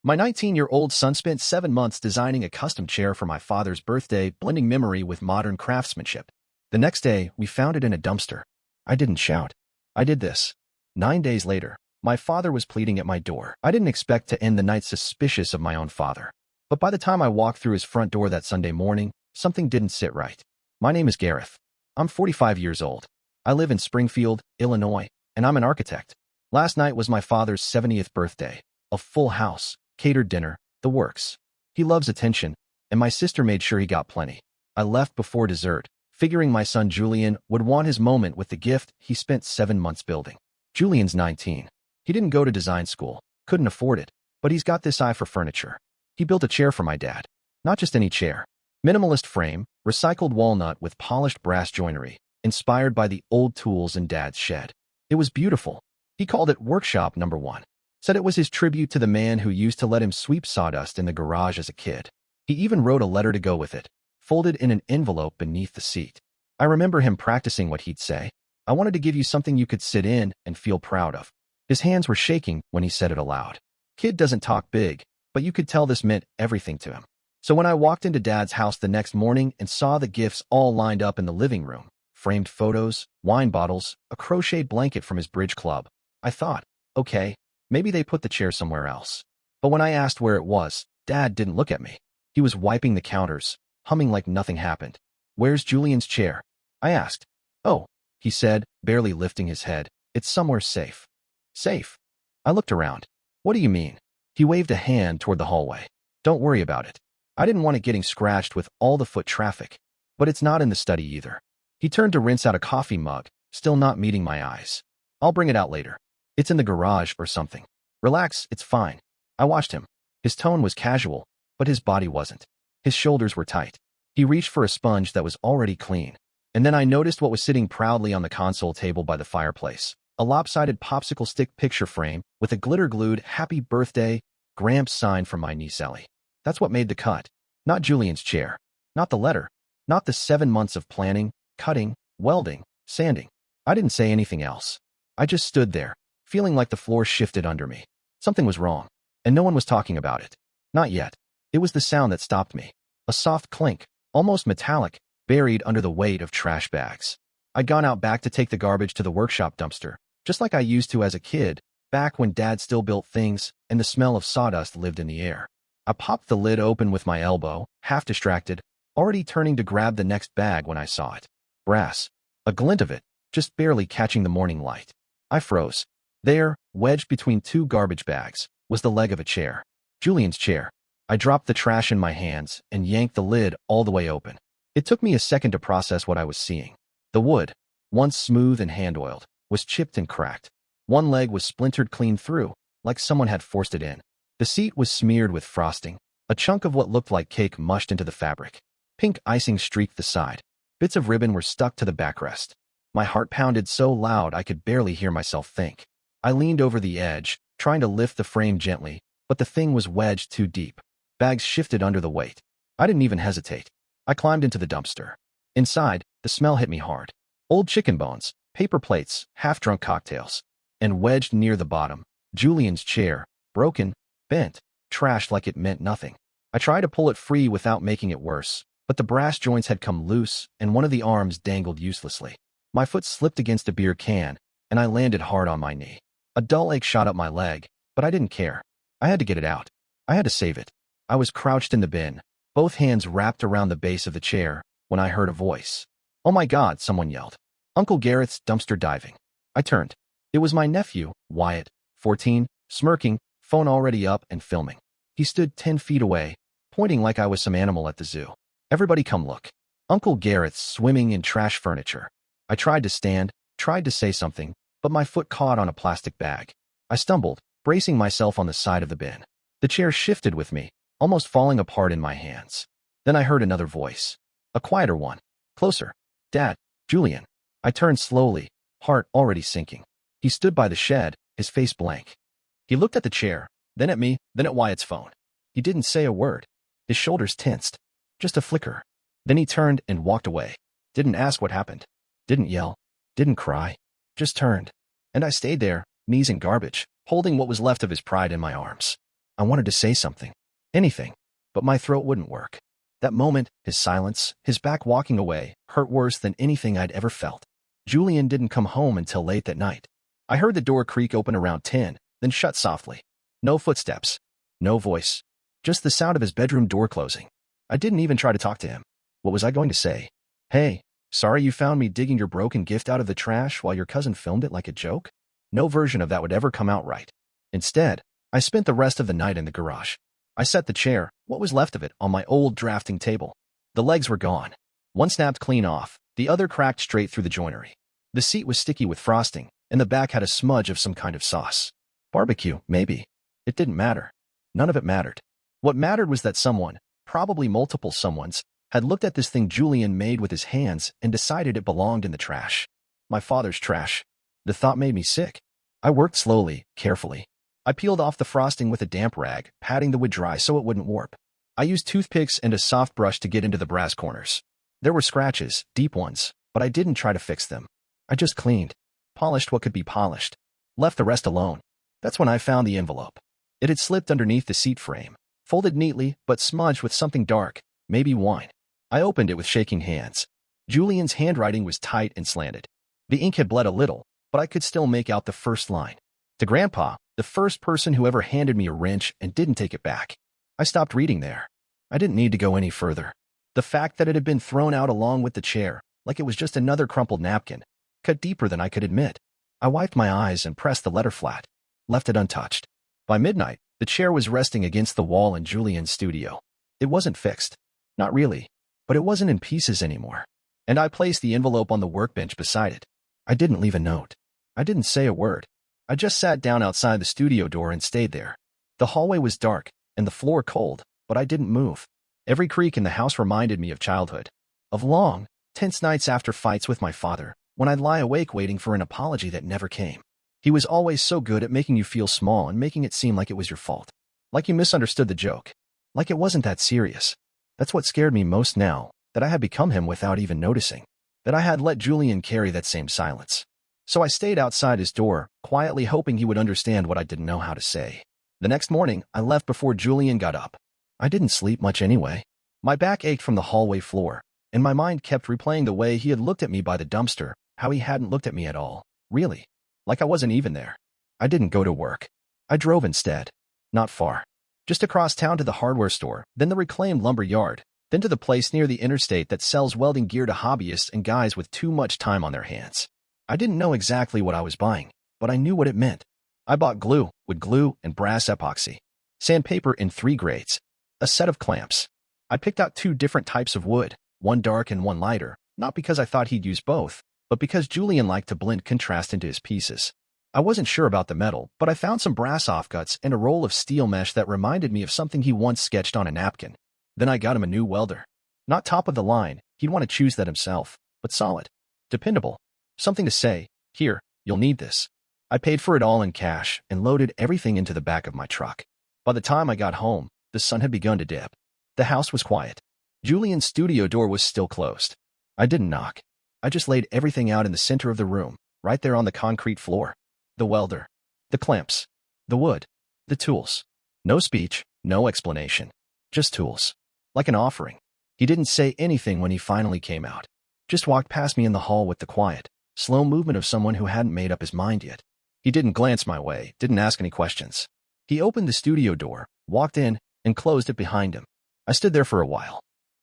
My 19-year-old son spent 7 months designing a custom chair for my father's birthday, blending memory with modern craftsmanship. The next day, we found it in a dumpster. I didn't shout. I did this. 9 days later, my father was pleading at my door. I didn't expect to end the night suspicious of my own father. But by the time I walked through his front door that Sunday morning, something didn't sit right. My name is Gareth. I'm 45 years old. I live in Springfield, Illinois, and I'm an architect. Last night was my father's 70th birthday. A full house, catered dinner, the works. He loves attention, and my sister made sure he got plenty. I left before dessert, figuring my son Julian would want his moment with the gift he spent 7 months building. Julian's 19. He didn't go to design school, couldn't afford it, but he's got this eye for furniture. He built a chair for my dad. Not just any chair. Minimalist frame, recycled walnut with polished brass joinery, inspired by the old tools in Dad's shed. It was beautiful. He called it Workshop Number 1. Said it was his tribute to the man who used to let him sweep sawdust in the garage as a kid. He even wrote a letter to go with it, folded in an envelope beneath the seat. I remember him practicing what he'd say. I wanted to give you something you could sit in and feel proud of. His hands were shaking when he said it aloud. Kid doesn't talk big, but you could tell this meant everything to him. So when I walked into Dad's house the next morning and saw the gifts all lined up in the living room, framed photos, wine bottles, a crocheted blanket from his bridge club, I thought, okay, maybe they put the chair somewhere else. But when I asked where it was, Dad didn't look at me. He was wiping the counters, humming like nothing happened. Where's Julian's chair? I asked. Oh, he said, barely lifting his head. It's somewhere safe. Safe? I looked around. What do you mean? He waved a hand toward the hallway. Don't worry about it. I didn't want it getting scratched with all the foot traffic. But it's not in the study either. He turned to rinse out a coffee mug, still not meeting my eyes. I'll bring it out later. It's in the garage or something. Relax, it's fine. I watched him. His tone was casual, but his body wasn't. His shoulders were tight. He reached for a sponge that was already clean. And then I noticed what was sitting proudly on the console table by the fireplace. A lopsided popsicle stick picture frame with a glitter-glued Happy Birthday, Gramps sign from my niece Ellie. That's what made the cut. Not Julian's chair. Not the letter. Not the 7 months of planning, cutting, welding, sanding. I didn't say anything else. I just stood there, feeling like the floor shifted under me. Something was wrong, and no one was talking about it. Not yet. It was the sound that stopped me. A soft clink, almost metallic, buried under the weight of trash bags. I'd gone out back to take the garbage to the workshop dumpster, just like I used to as a kid, back when Dad still built things and the smell of sawdust lived in the air. I popped the lid open with my elbow, half distracted, already turning to grab the next bag when I saw it. Brass. A glint of it, just barely catching the morning light. I froze. There, wedged between 2 garbage bags, was the leg of a chair. Julian's chair. I dropped the trash in my hands and yanked the lid all the way open. It took me a second to process what I was seeing. The wood, once smooth and hand-oiled, was chipped and cracked. One leg was splintered clean through, like someone had forced it in. The seat was smeared with frosting, a chunk of what looked like cake mushed into the fabric. Pink icing streaked the side. Bits of ribbon were stuck to the backrest. My heart pounded so loud I could barely hear myself think. I leaned over the edge, trying to lift the frame gently, but the thing was wedged too deep. Bags shifted under the weight. I didn't even hesitate. I climbed into the dumpster. Inside, the smell hit me hard. Old chicken bones, paper plates, half-drunk cocktails. And wedged near the bottom, Julian's chair, broken, bent, trashed like it meant nothing. I tried to pull it free without making it worse, but the brass joints had come loose and one of the arms dangled uselessly. My foot slipped against a beer can, and I landed hard on my knee. A dull ache shot up my leg, but I didn't care. I had to get it out. I had to save it. I was crouched in the bin, both hands wrapped around the base of the chair, when I heard a voice. Oh my God, someone yelled. Uncle Gareth's dumpster diving. I turned. It was my nephew, Wyatt, 14, smirking, phone already up and filming. He stood 10 feet away, pointing like I was some animal at the zoo. Everybody come look. Uncle Gareth's swimming in trash furniture. I tried to stand, tried to say something, but my foot caught on a plastic bag. I stumbled, bracing myself on the side of the bin. The chair shifted with me, almost falling apart in my hands. Then I heard another voice. A quieter one. Closer. Dad. Julian. I turned slowly, heart already sinking. He stood by the shed, his face blank. He looked at the chair, then at me, then at Wyatt's phone. He didn't say a word. His shoulders tensed. Just a flicker. Then he turned and walked away. Didn't ask what happened. Didn't yell. Didn't cry. Just turned. And I stayed there, knees in garbage, holding what was left of his pride in my arms. I wanted to say something. Anything. But my throat wouldn't work. That moment, his silence, his back walking away, hurt worse than anything I'd ever felt. Julian didn't come home until late that night. I heard the door creak open around 10, then shut softly. No footsteps. No voice. Just the sound of his bedroom door closing. I didn't even try to talk to him. What was I going to say? Hey, sorry you found me digging your broken gift out of the trash while your cousin filmed it like a joke? No version of that would ever come out right. Instead, I spent the rest of the night in the garage. I set the chair, what was left of it, on my old drafting table. The legs were gone. One snapped clean off, the other cracked straight through the joinery. The seat was sticky with frosting, and the back had a smudge of some kind of sauce. Barbecue, maybe. It didn't matter. None of it mattered. What mattered was that someone, probably multiple someones, had looked at this thing Julian made with his hands and decided it belonged in the trash. My father's trash. The thought made me sick. I worked slowly, carefully. I peeled off the frosting with a damp rag, patting the wood dry so it wouldn't warp. I used toothpicks and a soft brush to get into the brass corners. There were scratches, deep ones, but I didn't try to fix them. I just cleaned, polished what could be polished, left the rest alone. That's when I found the envelope. It had slipped underneath the seat frame, folded neatly but smudged with something dark, maybe wine. I opened it with shaking hands. Julian's handwriting was tight and slanted. The ink had bled a little, but I could still make out the first line. To Grandpa, the first person who ever handed me a wrench and didn't take it back. I stopped reading there. I didn't need to go any further. The fact that it had been thrown out along with the chair, like it was just another crumpled napkin, cut deeper than I could admit. I wiped my eyes and pressed the letter flat, left it untouched. By midnight, the chair was resting against the wall in Julian's studio. It wasn't fixed. Not really. But it wasn't in pieces anymore. And I placed the envelope on the workbench beside it. I didn't leave a note. I didn't say a word. I just sat down outside the studio door and stayed there. The hallway was dark, and the floor cold, but I didn't move. Every creak in the house reminded me of childhood. Of long, tense nights after fights with my father, when I'd lie awake waiting for an apology that never came. He was always so good at making you feel small and making it seem like it was your fault. Like you misunderstood the joke. Like it wasn't that serious. That's what scared me most now, that I had become him without even noticing. That I had let Julian carry that same silence. So I stayed outside his door, quietly hoping he would understand what I didn't know how to say. The next morning, I left before Julian got up. I didn't sleep much anyway. My back ached from the hallway floor, and my mind kept replaying the way he had looked at me by the dumpster, how he hadn't looked at me at all, really. Like I wasn't even there. I didn't go to work. I drove instead. Not far. Just across town to the hardware store, then the reclaimed lumber yard, then to the place near the interstate that sells welding gear to hobbyists and guys with too much time on their hands. I didn't know exactly what I was buying, but I knew what it meant. I bought glue, wood glue, and brass epoxy. Sandpaper in 3 grades. A set of clamps. I picked out 2 different types of wood, one dark and one lighter, not because I thought he'd use both, but because Julian liked to blend contrast into his pieces. I wasn't sure about the metal, but I found some brass offcuts and a roll of steel mesh that reminded me of something he once sketched on a napkin. Then I got him a new welder. Not top of the line, he'd want to choose that himself, but solid. Dependable. Something to say, here, you'll need this. I paid for it all in cash and loaded everything into the back of my truck. By the time I got home, the sun had begun to dip. The house was quiet. Julian's studio door was still closed. I didn't knock. I just laid everything out in the center of the room, right there on the concrete floor. The welder. The clamps. The wood. The tools. No speech, no explanation. Just tools. Like an offering. He didn't say anything when he finally came out. Just walked past me in the hall with the quiet, slow movement of someone who hadn't made up his mind yet. He didn't glance my way, didn't ask any questions. He opened the studio door, walked in, and closed it behind him. I stood there for a while.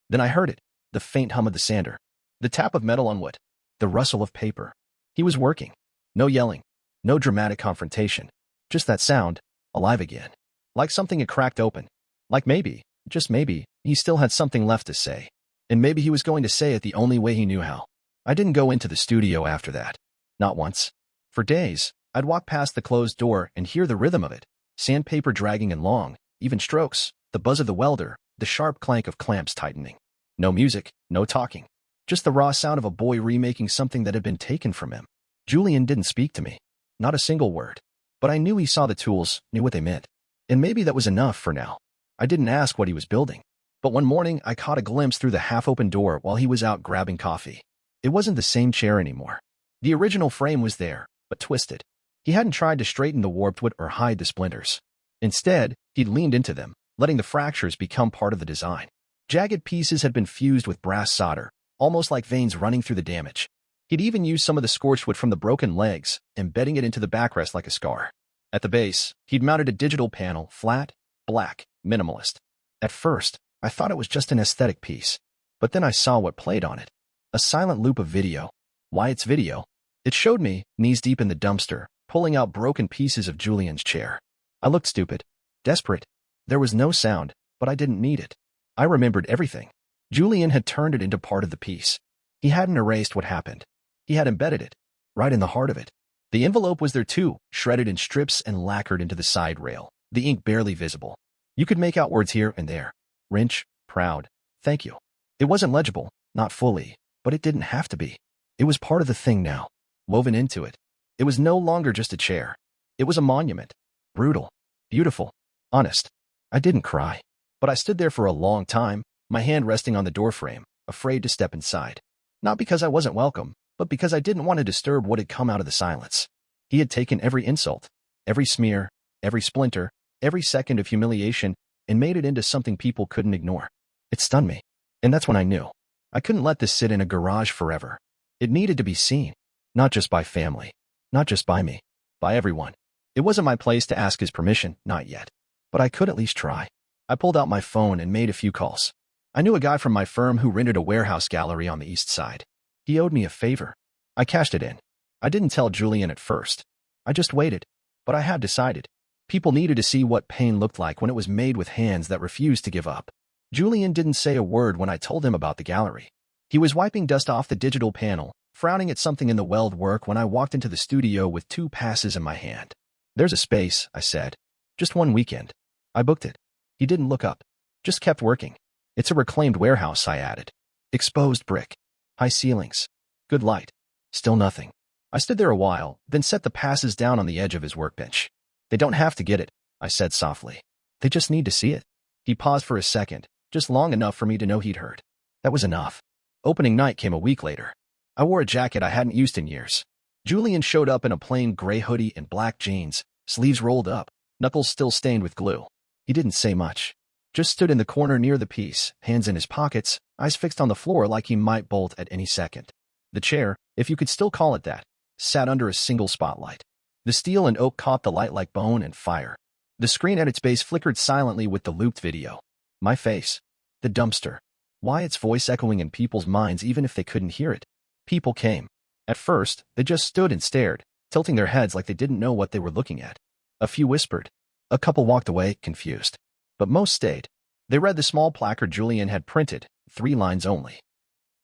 Then I heard it, the faint hum of the sander, the tap of metal on wood, the rustle of paper. He was working. No yelling, no dramatic confrontation. Just that sound, alive again. Like something had cracked open. Like maybe, just maybe, he still had something left to say. And maybe he was going to say it the only way he knew how. I didn't go into the studio after that. Not once. For days, I'd walk past the closed door and hear the rhythm of it. Sandpaper dragging in long, even strokes, the buzz of the welder, the sharp clank of clamps tightening. No music, no talking. Just the raw sound of a boy remaking something that had been taken from him. Julian didn't speak to me. Not a single word. But I knew he saw the tools, knew what they meant. And maybe that was enough for now. I didn't ask what he was building. But one morning, I caught a glimpse through the half-open door while he was out grabbing coffee. It wasn't the same chair anymore. The original frame was there, but twisted. He hadn't tried to straighten the warped wood or hide the splinters. Instead, he'd leaned into them, letting the fractures become part of the design. Jagged pieces had been fused with brass solder, almost like veins running through the damage. He'd even used some of the scorched wood from the broken legs, embedding it into the backrest like a scar. At the base, he'd mounted a digital panel, flat, black, minimalist. At first, I thought it was just an aesthetic piece. But then I saw what played on it. A silent loop of video. Wyatt's video. It showed me, knees deep in the dumpster, pulling out broken pieces of Julian's chair. I looked stupid. Desperate. There was no sound, but I didn't need it. I remembered everything. Julian had turned it into part of the piece. He hadn't erased what happened. He had embedded it, right in the heart of it. The envelope was there too, shredded in strips and lacquered into the side rail, the ink barely visible. You could make out words here and there. Wrench, proud, thank you. It wasn't legible, not fully, but it didn't have to be. It was part of the thing now, woven into it. It was no longer just a chair. It was a monument. Brutal, beautiful, honest. I didn't cry, but I stood there for a long time, my hand resting on the doorframe, afraid to step inside. Not because I wasn't welcome, but because I didn't want to disturb what had come out of the silence. He had taken every insult, every smear, every splinter, every second of humiliation, and made it into something people couldn't ignore. It stunned me. And that's when I knew. I couldn't let this sit in a garage forever. It needed to be seen. Not just by family. Not just by me. By everyone. It wasn't my place to ask his permission, not yet. But I could at least try. I pulled out my phone and made a few calls. I knew a guy from my firm who rented a warehouse gallery on the east side. He owed me a favor. I cashed it in. I didn't tell Julian at first. I just waited. But I had decided. People needed to see what pain looked like when it was made with hands that refused to give up. Julian didn't say a word when I told him about the gallery. He was wiping dust off the digital panel, frowning at something in the weld work when I walked into the studio with 2 passes in my hand. There's a space, I said. Just one weekend. I booked it. He didn't look up. Just kept working. It's a reclaimed warehouse, I added. Exposed brick. High ceilings. Good light. Still nothing. I stood there a while, then set the passes down on the edge of his workbench. They don't have to get it, I said softly. They just need to see it. He paused for a second, just long enough for me to know he'd heard. That was enough. Opening night came a week later. I wore a jacket I hadn't used in years. Julian showed up in a plain gray hoodie and black jeans, sleeves rolled up, knuckles still stained with glue. He didn't say much. Just stood in the corner near the piece, hands in his pockets, eyes fixed on the floor like he might bolt at any second. The chair, if you could still call it that, sat under a single spotlight. The steel and oak caught the light like bone and fire. The screen at its base flickered silently with the looped video. My face. The dumpster. Wyatt's voice echoing in people's minds even if they couldn't hear it. People came. At first, they just stood and stared, tilting their heads like they didn't know what they were looking at. A few whispered. A couple walked away, confused. But most stayed. They read the small placard Julian had printed, 3 lines only.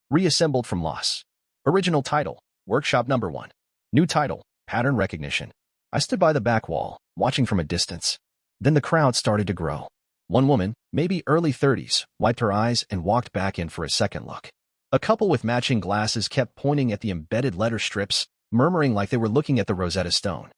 Reassembled from loss. Original title, Workshop Number 1. New title, Pattern Recognition. I stood by the back wall, watching from a distance. Then the crowd started to grow. One woman, maybe early 30s, wiped her eyes and walked back in for a second look. A couple with matching glasses kept pointing at the embedded letter strips, murmuring like they were looking at the Rosetta Stone.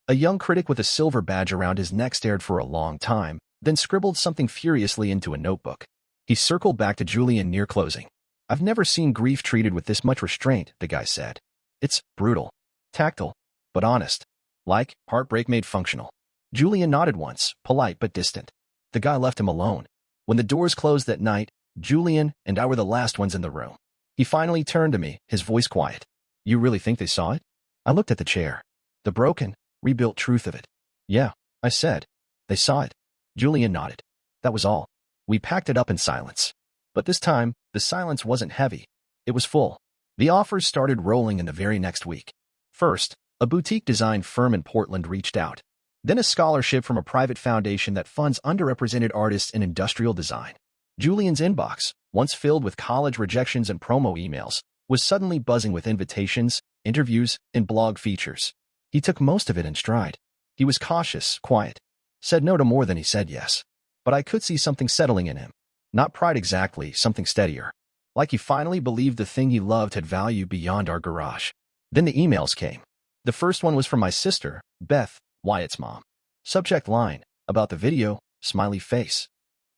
A young critic with a silver badge around his neck stared for a long time, then scribbled something furiously into a notebook. He circled back to Julian near closing. I've never seen grief treated with this much restraint, the guy said. It's brutal. Tactile. But honest. Like heartbreak made functional. Julian nodded once, polite but distant. The guy left him alone. When the doors closed that night, Julian and I were the last ones in the room. He finally turned to me, his voice quiet. You really think they saw it? I looked at the chair. The broken, rebuilt truth of it. Yeah, I said. They saw it. Julian nodded. That was all. We packed it up in silence. But this time, the silence wasn't heavy. It was full. The offers started rolling in the very next week. First, a boutique design firm in Portland reached out. Then a scholarship from a private foundation that funds underrepresented artists in industrial design. Julian's inbox, once filled with college rejections and promo emails, was suddenly buzzing with invitations, interviews, and blog features. He took most of it in stride. He was cautious, quiet. Said no to more than he said yes. But I could see something settling in him. Not pride exactly, something steadier. Like he finally believed the thing he loved had value beyond our garage. Then the emails came. The first one was from my sister, Beth, Wyatt's mom. Subject line, about the video, smiley face.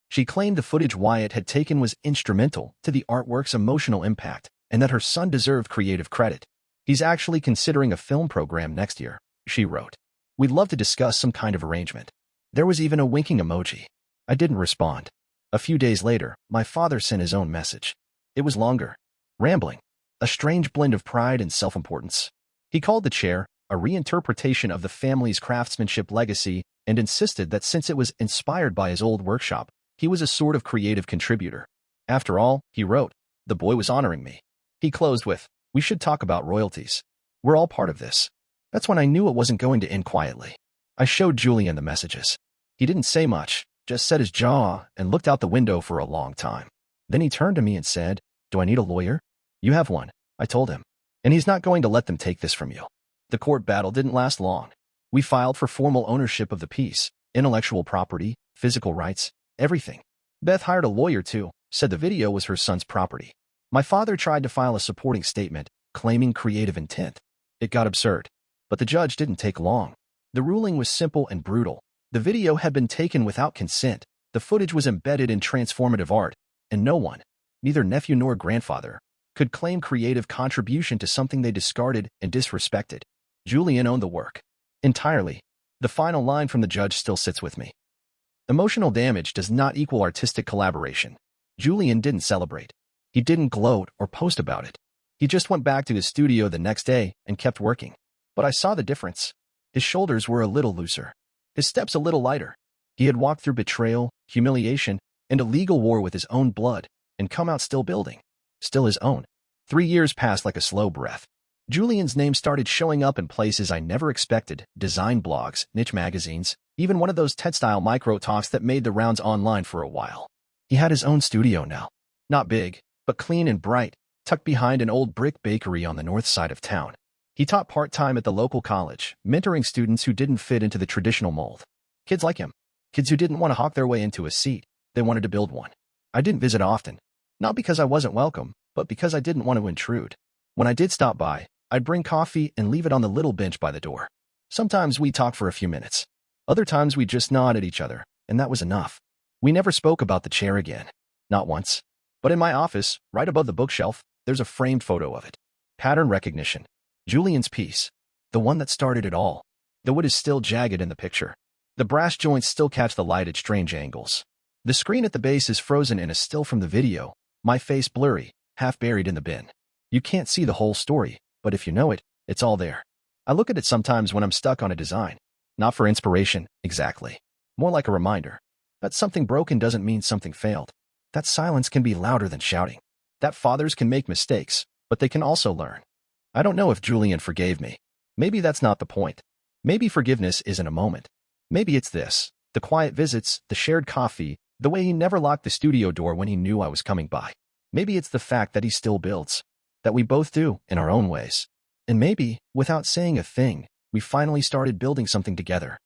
She claimed the footage Wyatt had taken was instrumental to the artwork's emotional impact and that her son deserved creative credit. He's actually considering a film program next year, she wrote. We'd love to discuss some kind of arrangement. There was even a winking emoji. I didn't respond. A few days later, my father sent his own message. It was longer, rambling, a strange blend of pride and self-importance. He called the chair a reinterpretation of the family's craftsmanship legacy and insisted that since it was inspired by his old workshop, he was a sort of creative contributor. After all, he wrote, the boy was honoring me. He closed with, we should talk about royalties. We're all part of this. That's when I knew it wasn't going to end quietly. I showed Julian the messages. He didn't say much, just set his jaw and looked out the window for a long time. Then he turned to me and said, do I need a lawyer? You have one, I told him. And he's not going to let them take this from you. The court battle didn't last long. We filed for formal ownership of the piece, intellectual property, physical rights, everything. Beth hired a lawyer too, said the video was her son's property. My father tried to file a supporting statement, claiming creative intent. It got absurd. But the judge didn't take long. The ruling was simple and brutal. The video had been taken without consent, the footage was embedded in transformative art, and no one, neither nephew nor grandfather, could claim creative contribution to something they discarded and disrespected. Julian owned the work. Entirely. The final line from the judge still sits with me. Emotional damage does not equal artistic collaboration. Julian didn't celebrate. He didn't gloat or post about it. He just went back to his studio the next day and kept working. But I saw the difference. His shoulders were a little looser. His steps a little lighter. He had walked through betrayal, humiliation, and a legal war with his own blood, and come out still building. Still his own. 3 years passed like a slow breath. Julian's name started showing up in places I never expected, design blogs, niche magazines, even one of those TED-style micro-talks that made the rounds online for a while. He had his own studio now. Not big, but clean and bright, tucked behind an old brick bakery on the north side of town. He taught part-time at the local college, mentoring students who didn't fit into the traditional mold. Kids like him. Kids who didn't want to hawk their way into a seat. They wanted to build one. I didn't visit often. Not because I wasn't welcome, but because I didn't want to intrude. When I did stop by, I'd bring coffee and leave it on the little bench by the door. Sometimes we'd talk for a few minutes. Other times we'd just nod at each other, and that was enough. We never spoke about the chair again. Not once. But in my office, right above the bookshelf, there's a framed photo of it. Pattern recognition. Julian's piece. The one that started it all. The wood is still jagged in the picture. The brass joints still catch the light at strange angles. The screen at the base is frozen in a still from the video, my face blurry, half buried in the bin. You can't see the whole story, but if you know it, it's all there. I look at it sometimes when I'm stuck on a design. Not for inspiration, exactly. More like a reminder. That something broken doesn't mean something failed. That silence can be louder than shouting. That fathers can make mistakes, but they can also learn. I don't know if Julian forgave me. Maybe that's not the point. Maybe forgiveness isn't a moment. Maybe it's this, the quiet visits, the shared coffee, the way he never locked the studio door when he knew I was coming by. Maybe it's the fact that he still builds, that we both do in our own ways. And maybe, without saying a thing, we finally started building something together.